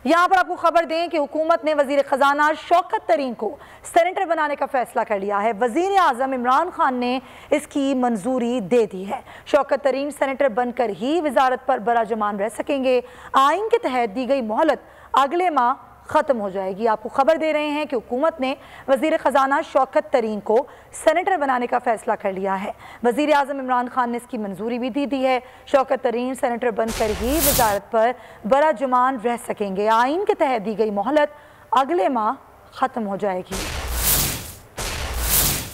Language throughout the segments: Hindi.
यहाँ पर आपको खबर दें कि हुकूमत ने वजीर खजाना शौकत तरीन को सेनेटर बनाने का फैसला कर लिया है। वजीर आजम इमरान खान ने इसकी मंजूरी दे दी है। शौकत तरीन सेनेटर बनकर ही वजारत पर बराजमान रह सकेंगे। आइन के तहत दी गई मोहलत अगले माह ख़त्म हो जाएगी। आपको खबर दे रहे हैं कि हुकूमत ने वज़ीर ख़जाना शौकत तरीन को सेनेटर बनाने का फ़ैसला कर लिया है। वज़ीर आज़म इमरान खान ने इसकी मंजूरी भी दे दी है। शौकत तरीन सेनेटर बनकर ही वजारत पर बराजमान रह सकेंगे। आइन के तहत दी गई मोहलत अगले माह ख़त्म हो जाएगी।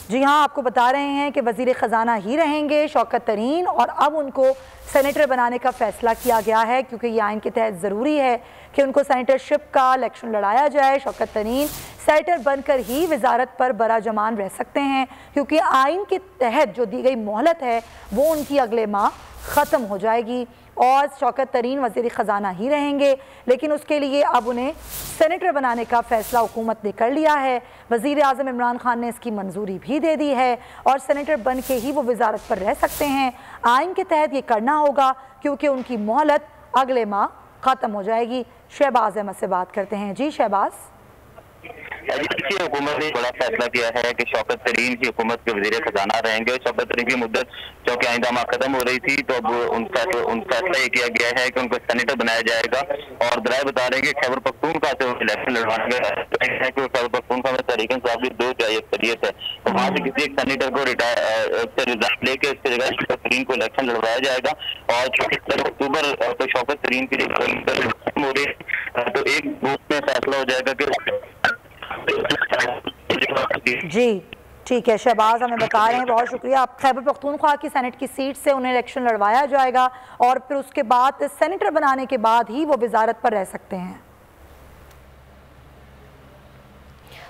जी हाँ, आपको बता रहे हैं कि वज़ीर ख़जाना ही रहेंगे शौकत तरीन, और अब उनको सेनेटर बनाने का फ़ैसला किया गया है क्योंकि ये आइन के तहत ज़रूरी है कि उनको सेनेटरशिप का इलेक्शन लड़ाया जाए। शौकत तरीन सेनेटर बनकर ही वजारत पर बराजमान रह सकते हैं क्योंकि आइन के तहत जो दी गई मोहलत है वो उनकी अगले माह ख़त्म हो जाएगी और शौकत तरीन वज़ीर ख़जाना ही रहेंगे, लेकिन उसके लिए अब उन्हें सेनेटर बनाने का फ़ैसला हुकूमत ने कर लिया है। वज़ीर आज़म इमरान खान ने इसकी मंजूरी भी दे दी है और सेनेटर बन के ही वो वजारत पर रह सकते हैं। आइन के तहत ये करना होगा क्योंकि उनकी मोहलत अगले माह ख़त्म हो जाएगी। शहबाज अहमद से बात करते हैं। जी शहबाज। हुकूमत ने बड़ा फैसला किया है कि शौकत तरीन की हुकूमत के वज़ीर खजाना रहेंगे। शौकत तरीन की मुद्दत चूँकि आइंदा माह खत्म हो रही थी तो अब उन फैसला ये किया गया है कि उनको सेनेटर बनाया जाएगा। और दराए बता रहे हैं कि खैबर पख्तूनख्वा से इलेक्शन लड़वाने है कि खैबर पख्तूनख्वा में तहरीक इंसाफ की 2 अक्सरियत है, तो वहाँ से किसी एक सेनेटर को रिजाइन लेके उसकी जगह शौकत तरीन को इलेक्शन लड़वाया जाएगा। और 24 अक्टूबर तो शौकत तरीन की हो रही है तो एक ग्रुप में फैसला हो जाएगा कि जी ठीक है। शहबाज हमें बता रहे हैं, बहुत शुक्रिया। आप खैबर पख्तूनख्वा की सेनेट की सीट से उन्हें इलेक्शन लड़वाया जाएगा और फिर उसके बाद सेनेटर बनाने के बाद ही वो वजारत पर रह सकते हैं।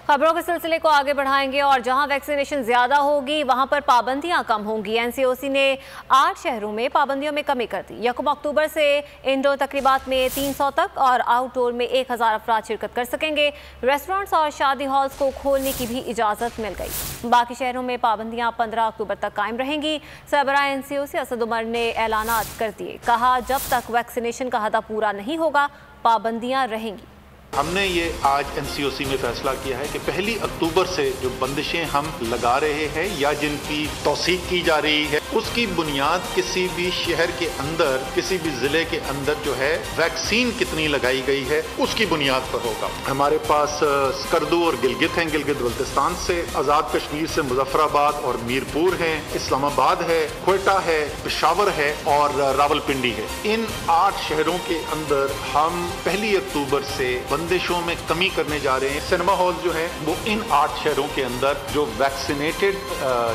खबरों के सिलसिले को आगे बढ़ाएंगे और जहां वैक्सीनेशन ज्यादा होगी वहां पर पाबंदियां कम होंगी। एनसीओसी ने 8 शहरों में पाबंदियों में कमी कर दी। 1 अक्टूबर से इंडोर तकरीबात में 300 तक और आउटडोर में 1000 अफराद शिरकत कर सकेंगे। रेस्टोरेंट्स और शादी हॉल्स को खोलने की भी इजाजत मिल गई। बाकी शहरों में पाबंदियां 15 अक्टूबर तक कायम रहेंगी। सरबराह एनसीओसी असद उमर ने ऐलानात कर दिए, कहा जब तक वैक्सीनेशन का हदफ पूरा नहीं होगा पाबंदियां रहेंगी। हमने ये आज एनसीओसी में फैसला किया है कि 1 अक्टूबर से जो बंदिशें हम लगा रहे हैं या जिनकी तौसीक की जा रही है उसकी बुनियाद किसी भी शहर के अंदर, किसी भी जिले के अंदर जो है वैक्सीन कितनी लगाई गई है उसकी बुनियाद पर होगा। हमारे पास स्कर्दू और गिलगित हैं, गिलगित बल्तिस्तान से, आज़ाद कश्मीर से मुजफ्फराबाद और मीरपुर हैं, इस्लामाबाद है, क्वेटा है, पेशावर है और रावलपिंडी है। इन 8 शहरों के अंदर हम 1 अक्टूबर से बंदिशों में कमी करने जा रहे हैं। सिनेमा हॉल जो है वो इन 8 शहरों के अंदर जो वैक्सीनेटेड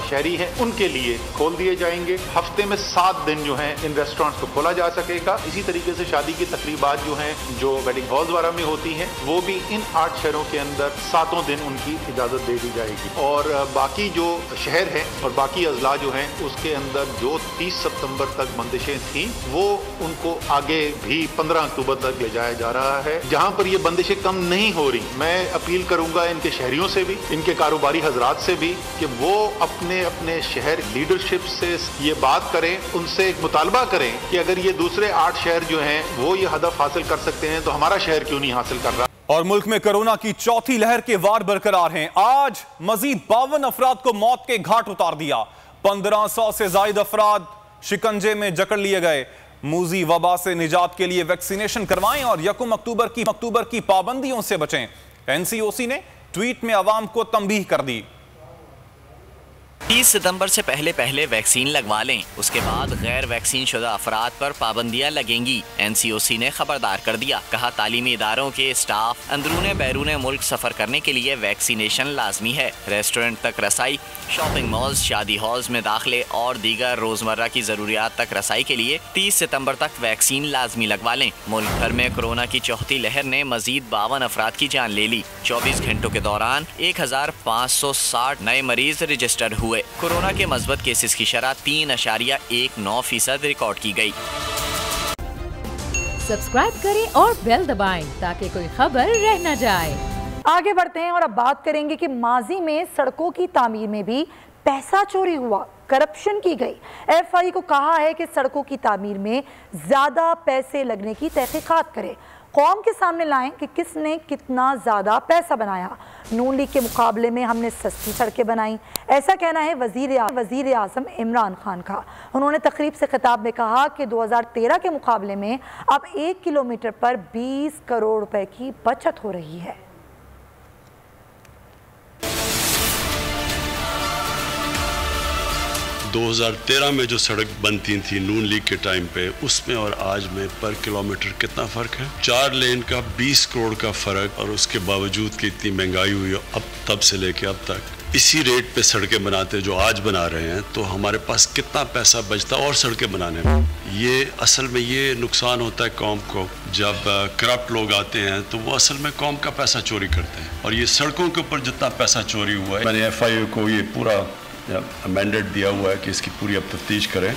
शहरी हैं उनके लिए खोल दिए जाएंगे। हफ्ते में 7 दिन जो है इन रेस्टोरेंट्स को खोला जा सकेगा। इसी तरीके से शादी की तकरीबात जो हैं जो वेडिंग हॉल्स वगैरह में होती हैं वो भी इन 8 शहरों के अंदर 7 दिन उनकी इजाजत दे दी जाएगी। और बाकी जो शहर हैं और बाकी अजला जो हैं उसके अंदर जो 30 सितंबर तक बंदिशें थी वो उनको आगे भी 15 अक्टूबर तक ले जाया जा रहा है। जहां पर ये बंदिशें कम नहीं हो रही, मैं अपील करूंगा इनके शहरियों से भी, इनके कारोबारी हजरात से भी कि वो अपने अपने शहर लीडरशिप से ये बात करें, उनसे एक मुतालबा करें कि अगर ये दूसरे 8 शहर जो हैं वो ये हदफ हासिल कर सकते हैं तो हमारा शहर क्यों नहीं हासिल कर रहा। और मुल्क में कोरोना की चौथी लहर के वार बरकरार हैं। आज मजीद 52 अफराद को मौत के घाट उतार दिया। 1500 से ज्यादा अफराद शिकंजे में जकड़ लिए गए। मूजी वबा से निजात के लिए वैक्सीनेशन करवाएं और 1 अक्टूबर की पाबंदियों से बचें। एनसीओसी ने ट्वीट में अवाम को तंबीह कर दी। 30 सितंबर से पहले वैक्सीन लगवा लें, उसके बाद गैर वैक्सीन शुदा अफराद पर पाबंदियां लगेंगी। एनसीओसी ने खबरदार कर दिया, कहा तालीमी इदारों के स्टाफ अंदरूने बैरून मुल्क सफर करने के लिए वैक्सीनेशन लाजमी है। रेस्टोरेंट तक रसाई, शॉपिंग मॉल्स, शादी हॉल्स में दाखिले और दीगर रोजमर्रा की जरूरियात तक रसाई के लिए 30 सितंबर तक वैक्सीन लाजमी लगवा लें। मुल्क भर में कोरोना की चौथी लहर ने मजीद 52 अफराद की जान ले ली। 24 घंटों के दौरान 1560 नए मरीज रजिस्टर्ड हुए। कोरोना के मस्बत केसेस की शरह 3.19% रिकॉर्ड की गई। सब्सक्राइब करें और बेल दबाएं ताकि कोई खबर रह न जाए। आगे बढ़ते हैं और अब बात करेंगे कि माजी में सड़कों की तामीर में भी पैसा चोरी हुआ, करप्शन की गई। एफआई को कहा है कि सड़कों की तामीर में ज्यादा पैसे लगने की तहकीकात करे। कौम के सामने लाएं कि किसने कितना ज़्यादा पैसा बनाया। नून लीग के मुकाबले में हमने सस्ती सड़कें बनाई, ऐसा कहना है वज़ीर आज़म इमरान खान का। उन्होंने तकरीब से खिताब में कहा कि 2013 के मुकाबले में अब 1 किलोमीटर पर 20 करोड़ रुपए की बचत हो रही है। 2013 में जो सड़क बनती थी नून लीग के टाइम पे, उसमें और आज में पर किलोमीटर कितना फ़र्क है? 4 लेन का 20 करोड़ का फ़र्क, और उसके बावजूद कि इतनी महंगाई हुई अब तब से लेके अब तक इसी रेट पे सड़कें बनाते जो आज बना रहे हैं, तो हमारे पास कितना पैसा बचता और सड़कें बनाने में। ये असल में ये नुकसान होता है कौम को, जब करप्ट लोग आते हैं तो वो असल में कौम का पैसा चोरी करते हैं। और ये सड़कों के ऊपर जितना पैसा चोरी हुआ है, मैंने FIA को ये पूरा मैंडेट दिया हुआ है कि इसकी पूरी अब तफ्तीश करें।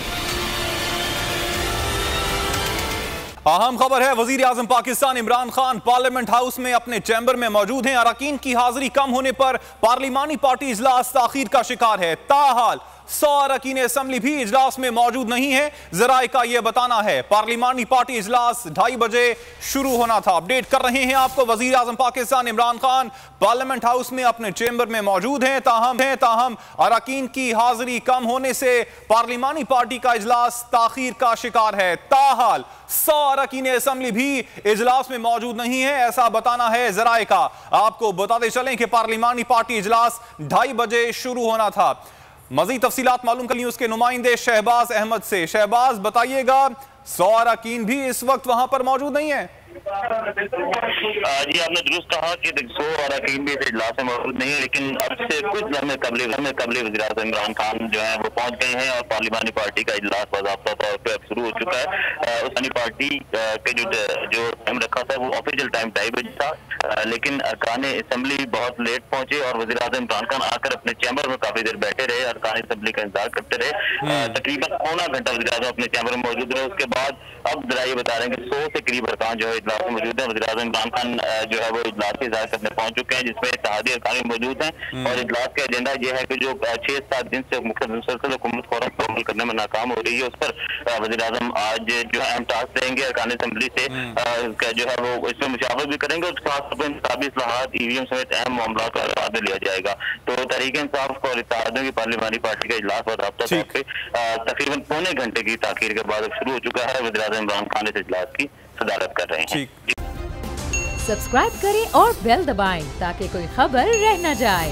अहम खबर है, वजीर आजम पाकिस्तान इमरान खान पार्लियामेंट हाउस में अपने चैम्बर में मौजूद हैं। अरकान की हाजिरी कम होने पर पार्लिमानी पार्टी इजलास ताखीर का शिकार है। ताहाल 100 अरकान असम्बली भी इजलास में मौजूद नहीं है। जराए का यह बताना है पार्लिमानी पार्टी इजलास 2:30 बजे शुरू होना था। अपडेट कर रहे हैं आपको, वजीर आजम पाकिस्तान इमरान खान पार्लियामेंट हाउस में अपने चैम्बर में मौजूद हैं। ताहम अरकान की हाजिरी कम होने से पार्लिमानी पार्टी का इजलास ताखीर का शिकार है। ताहाल 100 अरकान असम्बली भी इजलास में मौजूद नहीं है, ऐसा बताना है जराए का। आपको बताते चलें कि पार्लिमानी पार्टी इजलास 2:30 बजे शुरू होना था। मजीद तफसीलात मालूम कर ली उसके नुमाइंदे शहबाज अहमद से। शहबाज, बताइएगा 100 अरकान भी इस वक्त वहां पर मौजूद नहीं है? जी, आपने दुरुस्त कहा कि 100 अरकान भी इजलास में मौजूद नहीं है, लेकिन अब से कुछ लम्हे कबले वज़ीर आज़म इमरान खान जो है वो पहुंच गए हैं और पार्लिमानी पार्टी का इजलास बाज़ाब्ता तौर पर अब शुरू हो चुका है। उस पार्टी के जो टाइम रखा था वो ऑफिशियल टाइम 2:30 बजे था, लेकिन अरकान असम्बली बहुत लेट पहुंचे और वज़ीर आज़म इमरान खान आकर अपने चैम्बर में काफी देर बैठे रहे, अरकान असम्बली का इंतजार करते रहे। तकरीबन पौना घंटा वज़ीर आज़म अपने चैम्बर में मौजूद रहे। उसके बाद अब जरा ये बता रहे हैं कि 100 से करीब अरकान जो है इजलास में मौजूद है। वज़ीर आज़म इमरान खान जो है वो इजलास की इजाज़त करने पहुंच चुके हैं, जिसमें इत्तेहादी अरकान मौजूद हैं। और इजलास का एजेंडा यह है कि जो 6-7 दिन से मुसलसल हुकूमत फौरन करने में नाकाम हो रही है, उस पर वज़ीर आज़म आज जो है अहम टास्क देंगे। अरकान असम्बली से जो है वो इसमें मुशावरत भी करेंगे और खासतौर पर इंतखाबी इस्लाहात, EVM समेत अहम मामला का आगाज लिया जाएगा। तो तहरीक इंसाफ और इत्तेहादियों की पार्लिमानी पार्टी का इजलास बाज़ाब्ता तौर पे तकरीबन पौने घंटे की ताखीर के बाद शुरू हो चुका है। वज़ीर आज़म इमरान खान इस इजलास की सदारत कर रहे हैं। सब्सक्राइब करें और बेल दबाएं ताकि कोई खबर रह न जाए।